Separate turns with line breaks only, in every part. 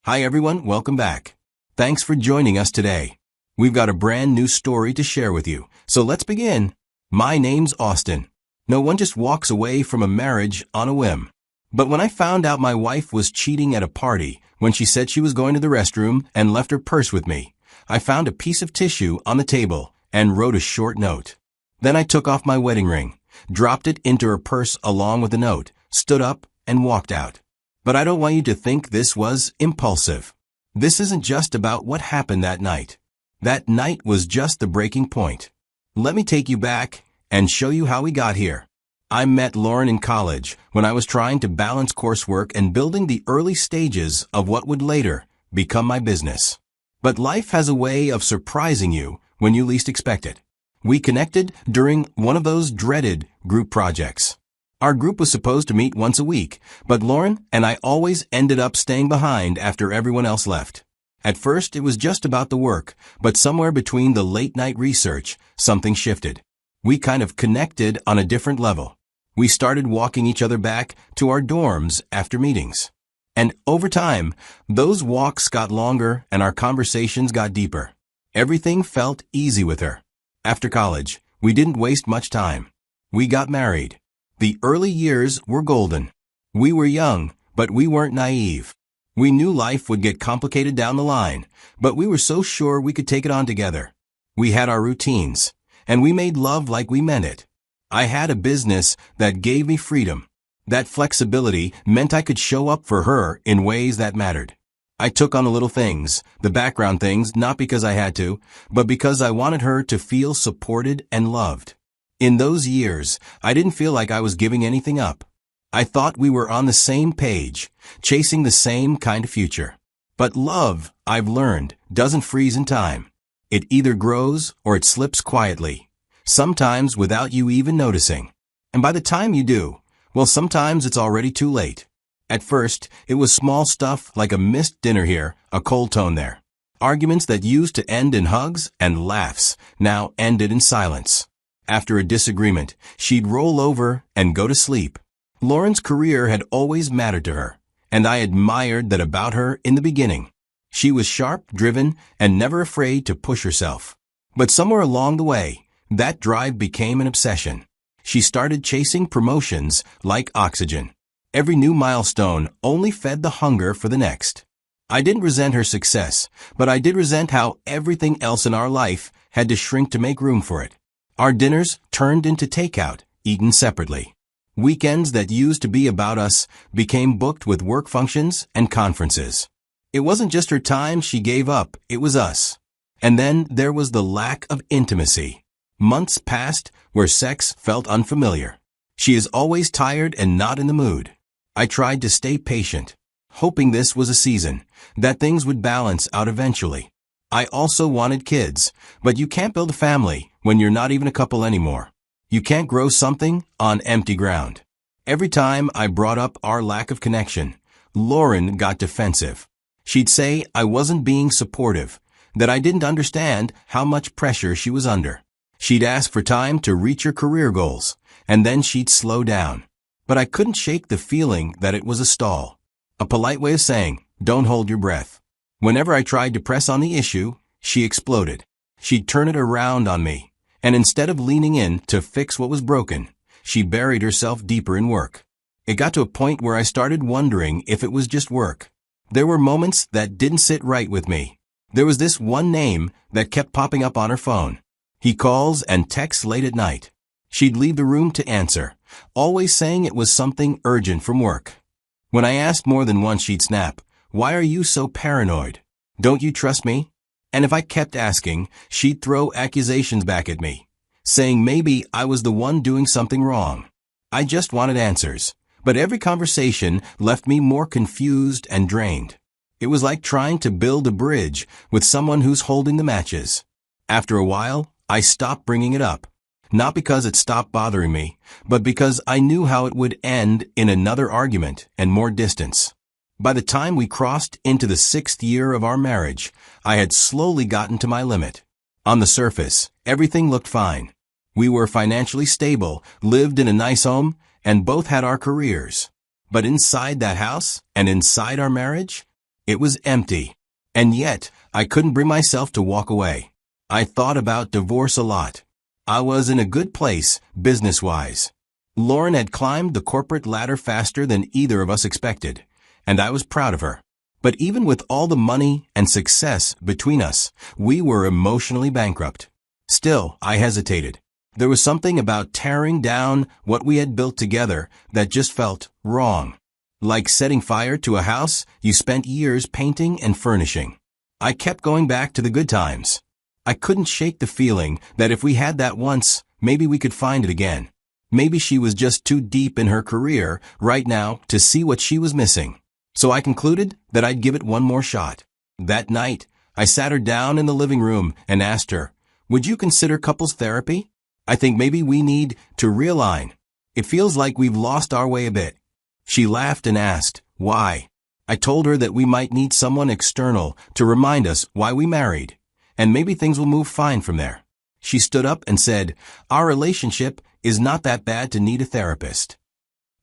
Hi everyone, welcome back. Thanks for joining us today. We've got a brand new story to share with you, so let's begin. My name's Austin. No one just walks away from a marriage on a whim. But when I found out my wife was cheating at a party when she said she was going to the restroom and left her purse with me, I found a piece of tissue on the table and wrote a short note. Then I took off my wedding ring, dropped it into her purse along with the note, stood up, and walked out. But I don't want you to think this was impulsive. This isn't just about what happened that night. That night was just the breaking point. Let me take you back and show you how we got here. I met Lauren in college when I was trying to balance coursework and building the early stages of what would later become my business. But life has a way of surprising you when you least expect it. We connected during one of those dreaded group projects. Our group was supposed to meet once a week, but Lauren and I always ended up staying behind after everyone else left. At first, it was just about the work, but somewhere between the late-night research, something shifted. We kind of connected on a different level. We started walking each other back to our dorms after meetings. And over time, those walks got longer and our conversations got deeper. Everything felt easy with her. After college, we didn't waste much time. We got married. The early years were golden. We were young, but we weren't naive. We knew life would get complicated down the line, but we were so sure we could take it on together. We had our routines, and we made love like we meant it. I had a business that gave me freedom. That flexibility meant I could show up for her in ways that mattered. I took on the little things, the background things, not because I had to, but because I wanted her to feel supported and loved. In those years, I didn't feel like I was giving anything up. I thought we were on the same page, chasing the same kind of future. But love, I've learned, doesn't freeze in time. It either grows or it slips quietly, sometimes without you even noticing. And by the time you do, well, sometimes it's already too late. At first, it was small stuff like a missed dinner here, a cold tone there. Arguments that used to end in hugs and laughs now ended in silence. After a disagreement, she'd roll over and go to sleep. Lauren's career had always mattered to her, and I admired that about her in the beginning. She was sharp, driven, and never afraid to push herself. But somewhere along the way, that drive became an obsession. She started chasing promotions like oxygen. Every new milestone only fed the hunger for the next. I didn't resent her success, but I did resent how everything else in our life had to shrink to make room for it. Our dinners turned into takeout, eaten separately. Weekends that used to be about us became booked with work functions and conferences. It wasn't just her time she gave up, it was us. And then there was the lack of intimacy. Months passed where sex felt unfamiliar. She is always tired and not in the mood. I tried to stay patient, hoping this was a season, that things would balance out eventually. I also wanted kids, but you can't build a family when you're not even a couple anymore. You can't grow something on empty ground. Every time I brought up our lack of connection, Lauren got defensive. She'd say I wasn't being supportive, that I didn't understand how much pressure she was under. She'd ask for time to reach her career goals, and then she'd slow down. But I couldn't shake the feeling that it was a stall. A polite way of saying, don't hold your breath. Whenever I tried to press on the issue, she exploded. She'd turn it around on me, and instead of leaning in to fix what was broken, she buried herself deeper in work. It got to a point where I started wondering if it was just work. There were moments that didn't sit right with me. There was this one name that kept popping up on her phone. He calls and texts late at night. She'd leave the room to answer, always saying it was something urgent from work. When I asked more than once, she'd snap, "Why are you so paranoid? Don't you trust me?" And if I kept asking, she'd throw accusations back at me, saying maybe I was the one doing something wrong. I just wanted answers, but every conversation left me more confused and drained. It was like trying to build a bridge with someone who's holding the matches. After a while, I stopped bringing it up. Not because it stopped bothering me, but because I knew how it would end in another argument and more distance. By the time we crossed into the 6th year of our marriage, I had slowly gotten to my limit. On the surface, everything looked fine. We were financially stable, lived in a nice home, and both had our careers. But inside that house, and inside our marriage, It was empty. And yet, I couldn't bring myself to walk away. I thought about divorce a lot. I was in a good place, business-wise. Lauren had climbed the corporate ladder faster than either of us expected, and I was proud of her. But even with all the money and success between us, we were emotionally bankrupt. Still, I hesitated. There was something about tearing down what we had built together that just felt wrong. Like setting fire to a house you spent years painting and furnishing. I kept going back to the good times. I couldn't shake the feeling that if we had that once, maybe we could find it again. Maybe she was just too deep in her career right now to see what she was missing. So I concluded that I'd give it one more shot. That night, I sat her down in the living room and asked her, "Would you consider couples therapy? I think maybe we need to realign. It feels like we've lost our way a bit." She laughed and asked, "Why?" I told her that we might need someone external to remind us why we married, and maybe things will move fine from there. She stood up and said, "Our relationship is not that bad to need a therapist."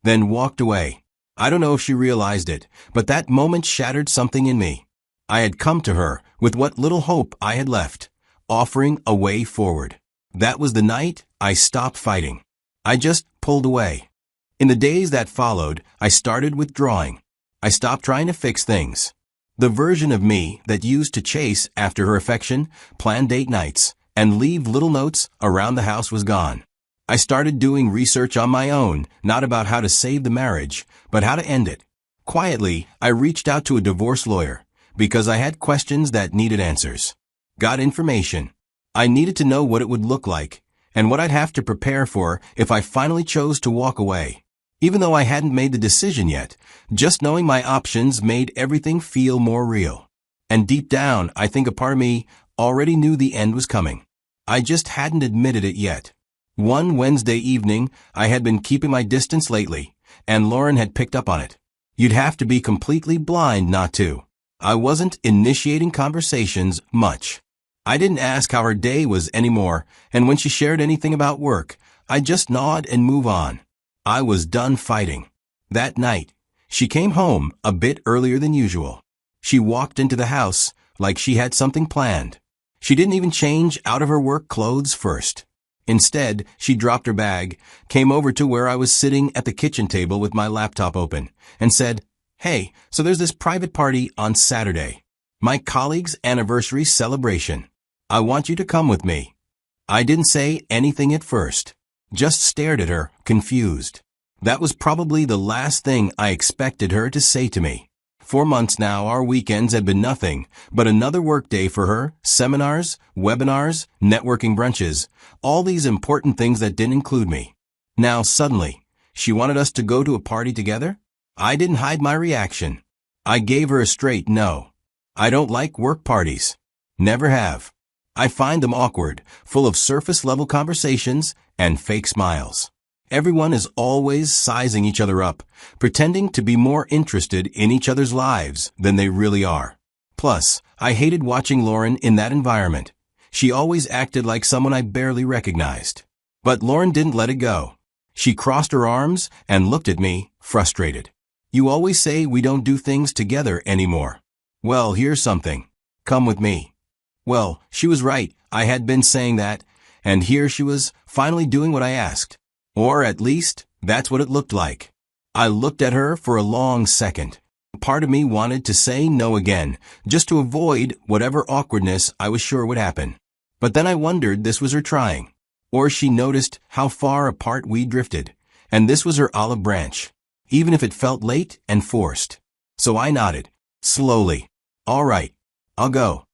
Then walked away. I don't know if she realized it, but that moment shattered something in me. I had come to her with what little hope I had left, offering a way forward. That was the night I stopped fighting. I just pulled away. In the days that followed, I started withdrawing. I stopped trying to fix things. The version of me that used to chase after her affection, plan date nights, and leave little notes around the house was gone. I started doing research on my own, not about how to save the marriage, but how to end it. Quietly, I reached out to a divorce lawyer because I had questions that needed answers. Got information. I needed to know what it would look like and what I'd have to prepare for if I finally chose to walk away. Even though I hadn't made the decision yet, just knowing my options made everything feel more real. And deep down, I think a part of me already knew the end was coming. I just hadn't admitted it yet. One Wednesday evening, I had been keeping my distance lately, and Lauren had picked up on it. You'd have to be completely blind not to. I wasn't initiating conversations much. I didn't ask how her day was anymore, and when she shared anything about work, I just nod and move on. I was done fighting. That night, she came home a bit earlier than usual. She walked into the house like she had something planned. She didn't even change out of her work clothes first. Instead, she dropped her bag, came over to where I was sitting at the kitchen table with my laptop open, and said, "Hey, so there's this private party on Saturday. My colleague's anniversary celebration. I want you to come with me." I didn't say anything at first, just stared at her, confused. That was probably the last thing I expected her to say to me. 4 months now, our weekends had been nothing but another workday for her, seminars, webinars, networking brunches, all these important things that didn't include me. Now, suddenly, she wanted us to go to a party together? I didn't hide my reaction. I gave her a straight no. I don't like work parties. Never have. I find them awkward, full of surface-level conversations and fake smiles. Everyone is always sizing each other up, pretending to be more interested in each other's lives than they really are. Plus, I hated watching Lauren in that environment. She always acted like someone I barely recognized. But Lauren didn't let it go. She crossed her arms and looked at me, frustrated. "You always say we don't do things together anymore. Well, here's something. Come with me." Well, she was right. I had been saying that, and here she was, finally doing what I asked. Or at least, that's what it looked like. I looked at her for a long second. Part of me wanted to say no again, just to avoid whatever awkwardness I was sure would happen. But then I wondered this was her trying. Or she noticed how far apart we drifted, and this was her olive branch, even if it felt late and forced. So I nodded, slowly. "All right, I'll go."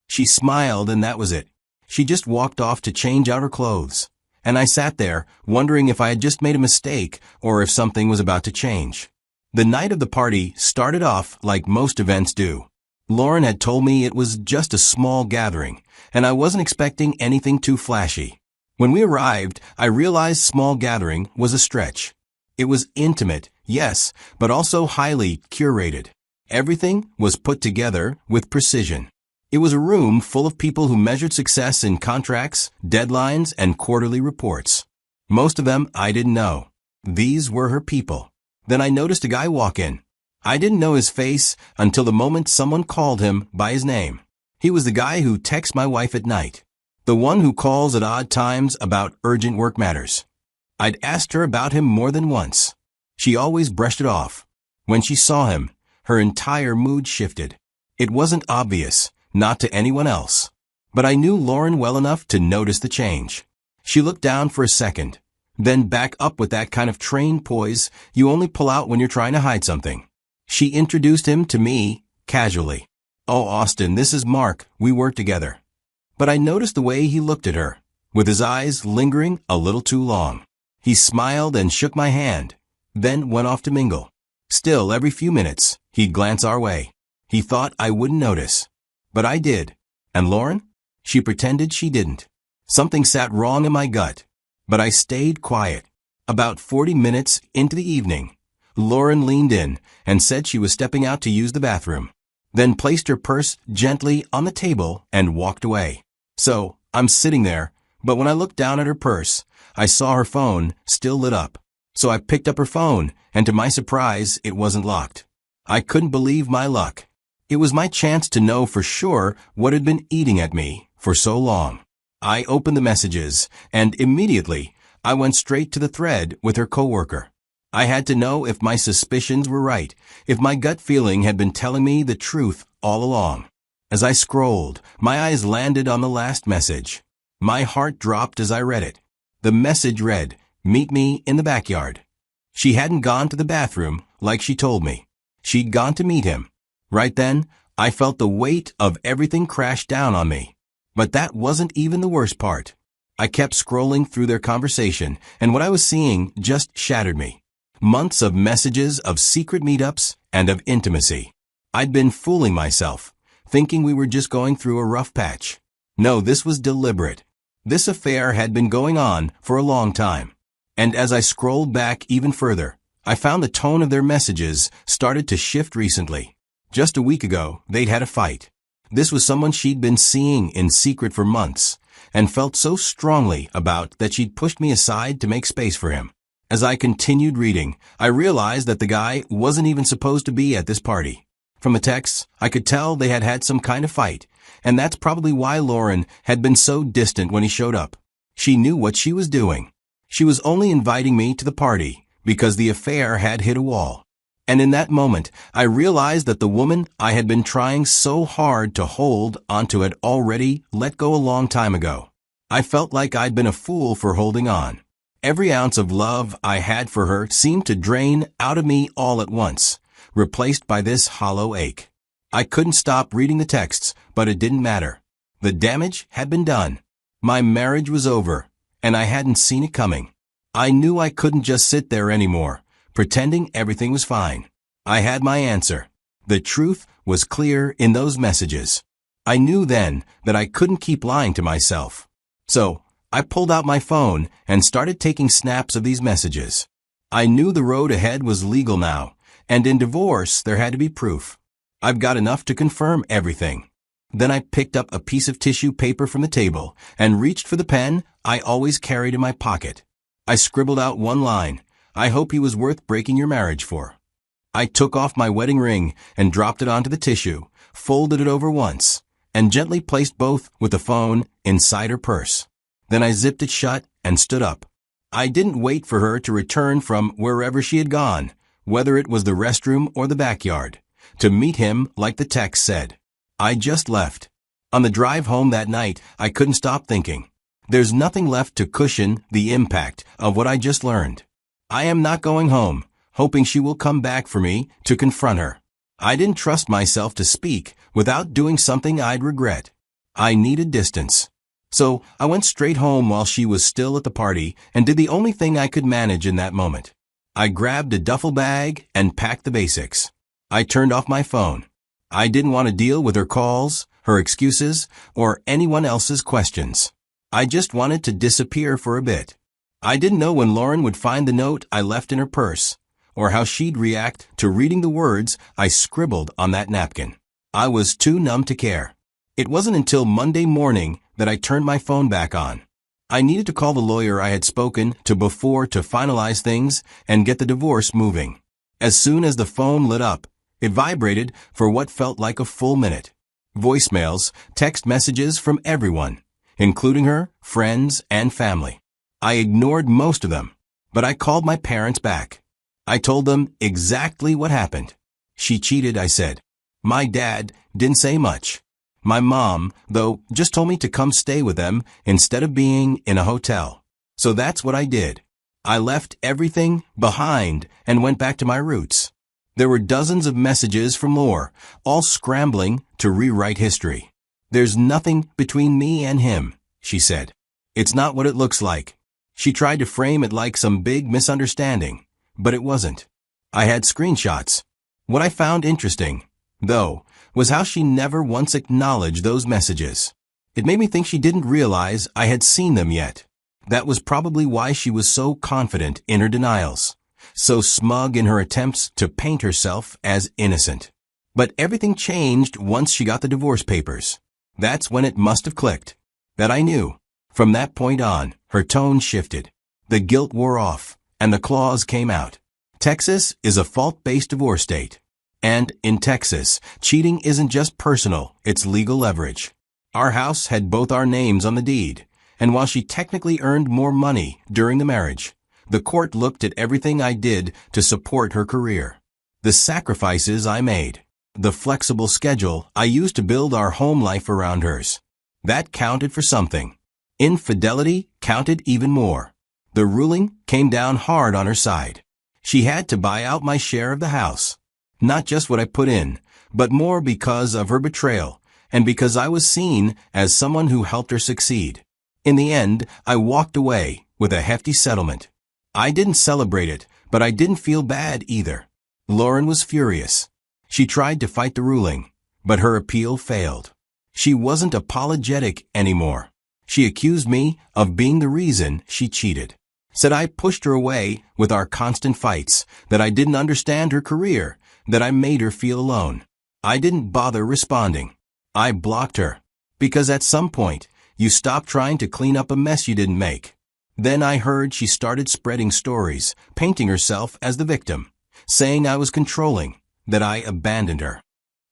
She smiled and that was it. She just walked off to change out her clothes. And I sat there, wondering if I had just made a mistake or if something was about to change. The night of the party started off like most events do. Lauren had told me it was just a small gathering, and I wasn't expecting anything too flashy. When we arrived, I realized small gathering was a stretch. It was intimate, yes, but also highly curated. Everything was put together with precision. It was a room full of people who measured success in contracts, deadlines, and quarterly reports. Most of them I didn't know. These were her people. Then I noticed a guy walk in. I didn't know his face until the moment someone called him by his name. He was the guy who texts my wife at night. The one who calls at odd times about urgent work matters. I'd asked her about him more than once. She always brushed it off. When she saw him, her entire mood shifted. It wasn't obvious, not to anyone else. But I knew Lauren well enough to notice the change. She looked down for a second, then back up with that kind of trained poise you only pull out when you're trying to hide something. She introduced him to me, casually. "Oh, Austin, this is Mark. We work together." But I noticed the way he looked at her, with his eyes lingering a little too long. He smiled and shook my hand, then went off to mingle. Still, every few minutes, he'd glance our way. He thought I wouldn't notice. But I did. And Lauren? She pretended she didn't. Something sat wrong in my gut. But I stayed quiet. About 40 minutes into the evening, Lauren leaned in and said she was stepping out to use the bathroom, then placed her purse gently on the table and walked away. So, I'm sitting there, but when I looked down at her purse, I saw her phone still lit up. So I picked up her phone, and to my surprise, it wasn't locked. I couldn't believe my luck. It was my chance to know for sure what had been eating at me for so long. I opened the messages, and immediately, I went straight to the thread with her coworker. I had to know if my suspicions were right, if my gut feeling had been telling me the truth all along. As I scrolled, my eyes landed on the last message. My heart dropped as I read it. The message read, "Meet me in the backyard." She hadn't gone to the bathroom like she told me. She'd gone to meet him. Right then, I felt the weight of everything crash down on me. But that wasn't even the worst part. I kept scrolling through their conversation, and what I was seeing just shattered me. Months of messages of secret meetups and of intimacy. I'd been fooling myself, thinking we were just going through a rough patch. No, this was deliberate. This affair had been going on for a long time. And as I scrolled back even further, I found the tone of their messages started to shift recently. Just a week ago, they'd had a fight. This was someone she'd been seeing in secret for months, and felt so strongly about that she'd pushed me aside to make space for him. As I continued reading, I realized that the guy wasn't even supposed to be at this party. From the texts, I could tell they had had some kind of fight, and that's probably why Lauren had been so distant when he showed up. She knew what she was doing. She was only inviting me to the party because the affair had hit a wall. And in that moment, I realized that the woman I had been trying so hard to hold onto had already let go a long time ago. I felt like I'd been a fool for holding on. Every ounce of love I had for her seemed to drain out of me all at once, replaced by this hollow ache. I couldn't stop reading the texts, but it didn't matter. The damage had been done. My marriage was over, and I hadn't seen it coming. I knew I couldn't just sit there anymore, pretending everything was fine. I had my answer. The truth was clear in those messages. I knew then that I couldn't keep lying to myself. So, I pulled out my phone and started taking snaps of these messages. I knew the road ahead was legal now, and in divorce there had to be proof. I've got enough to confirm everything. Then I picked up a piece of tissue paper from the table and reached for the pen I always carried in my pocket. I scribbled out one line. "I hope he was worth breaking your marriage for." I took off my wedding ring and dropped it onto the tissue, folded it over once, and gently placed both with the phone inside her purse. Then I zipped it shut and stood up. I didn't wait for her to return from wherever she had gone, whether it was the restroom or the backyard, to meet him like the text said. I just left. On the drive home that night, I couldn't stop thinking. There's nothing left to cushion the impact of what I just learned. I am not going home, hoping she will come back for me to confront her. I didn't trust myself to speak without doing something I'd regret. I needed distance. So I went straight home while she was still at the party and did the only thing I could manage in that moment. I grabbed a duffel bag and packed the basics. I turned off my phone. I didn't want to deal with her calls, her excuses, or anyone else's questions. I just wanted to disappear for a bit. I didn't know when Lauren would find the note I left in her purse, or how she'd react to reading the words I scribbled on that napkin. I was too numb to care. It wasn't until Monday morning that I turned my phone back on. I needed to call the lawyer I had spoken to before to finalize things and get the divorce moving. As soon as the phone lit up, it vibrated for what felt like a full minute. Voicemails, text messages from everyone, including her, friends, and family. I ignored most of them, but I called my parents back. I told them exactly what happened. She cheated, I said. My dad didn't say much. My mom, though, just told me to come stay with them instead of being in a hotel. So that's what I did. I left everything behind and went back to my roots. There were dozens of messages from Lore, all scrambling to rewrite history. There's nothing between me and him, she said. It's not what it looks like. She tried to frame it like some big misunderstanding, but it wasn't. I had screenshots. What I found interesting, though, was how she never once acknowledged those messages. It made me think she didn't realize I had seen them yet. That was probably why she was so confident in her denials, so smug in her attempts to paint herself as innocent. But everything changed once she got the divorce papers. That's when it must have clicked. That I knew. From that point on, her tone shifted. The guilt wore off, and the clause came out. Texas is a fault-based divorce state. And in Texas, cheating isn't just personal, it's legal leverage. Our house had both our names on the deed, and while she technically earned more money during the marriage, the court looked at everything I did to support her career. The sacrifices I made. The flexible schedule I used to build our home life around hers. That counted for something. Infidelity counted even more. The ruling came down hard on her side. She had to buy out my share of the house. Not just what I put in, but more because of her betrayal, and because I was seen as someone who helped her succeed. In the end, I walked away with a hefty settlement. I didn't celebrate it, but I didn't feel bad either. Lauren was furious. She tried to fight the ruling, but her appeal failed. She wasn't apologetic anymore. She accused me of being the reason she cheated. Said I pushed her away with our constant fights, that I didn't understand her career, that I made her feel alone. I didn't bother responding. I blocked her. Because at some point, you stop trying to clean up a mess you didn't make. Then I heard she started spreading stories, painting herself as the victim, saying I was controlling, that I abandoned her.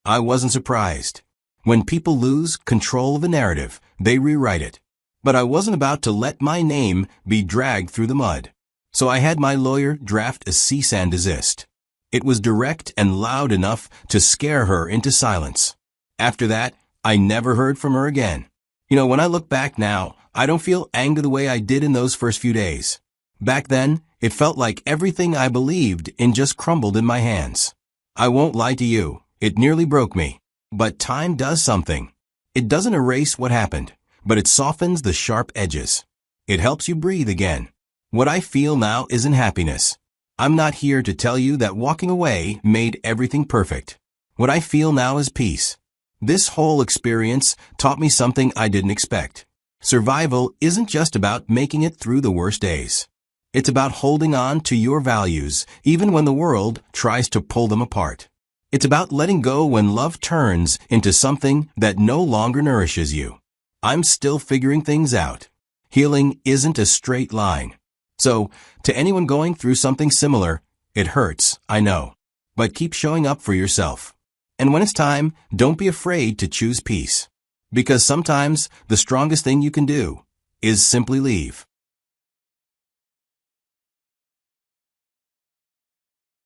I wasn't surprised. When people lose control of a narrative, they rewrite it. But I wasn't about to let my name be dragged through the mud. So I had my lawyer draft a cease and desist. It was direct and loud enough to scare her into silence. After that, I never heard from her again. When I look back now, I don't feel angry the way I did in those first few days. Back then, it felt like everything I believed in just crumbled in my hands. I won't lie to you, it nearly broke me. But time does something. It doesn't erase what happened, but it softens the sharp edges. It helps you breathe again. What I feel now isn't happiness. I'm not here to tell you that walking away made everything perfect. What I feel now is peace. This whole experience taught me something I didn't expect. Survival isn't just about making it through the worst days. It's about holding on to your values, even when the world tries to pull them apart. It's about letting go when love turns into something that no longer nourishes you. I'm still figuring things out. Healing isn't a straight line. So, to anyone going through something similar, it hurts, I know. But keep showing up for yourself. And when it's time, don't be afraid to choose peace. Because sometimes the strongest thing you can do is simply leave.